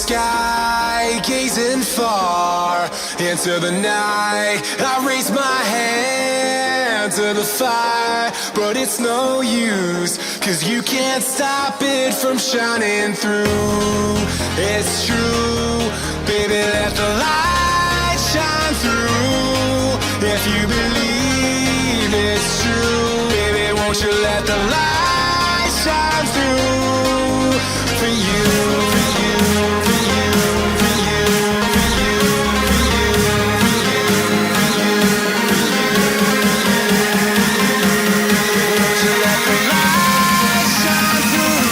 sky, gazing far into the night. I raise my hand to the fire, but it's no use, 'cause you can't stop it from shining through. It's true, baby, let the light shine through. If you believe it's true, baby, won't you let the light shine through for you, for you, for you, for you, for you, for you, for you, for you, won't you let the light shine through?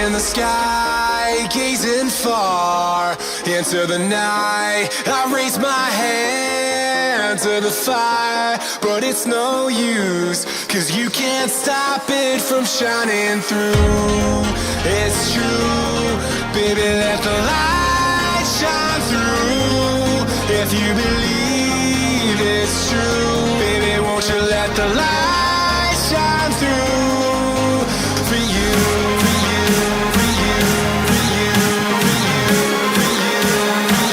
In the sky, gazing far into the night. I raise my hand to the fire, but it's no use, 'cause you can't stop it from shining through. It's true, baby, let the light shine through. If you believe it's true, baby, won't you let the light shine through for you, for you, for you, for you, for you, for you, for you,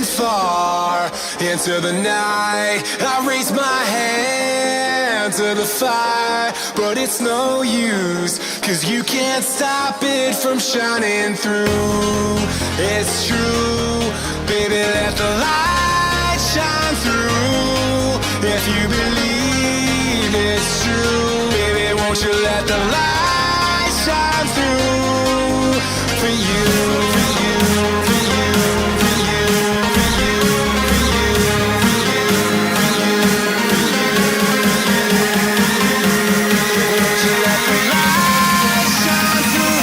far into the night. I raise my hand to the fire, but it's no use, 'cause you can't stop it from shining through. It's true, baby, let the light shine through. If you believe it's true, baby, won't you let the light shine through for you, for you, for you, for you, for you, for you, for you, for you, for you. Won't you let the light shine through?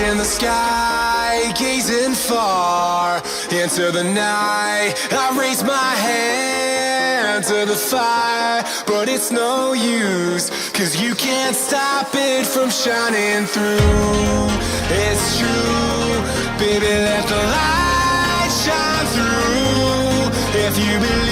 In the sky, gazing far into the night. I raise my hand to the fire, but it's no use, 'cause you can't stop it from shining through. It's true, baby, let the light shine through. If you believe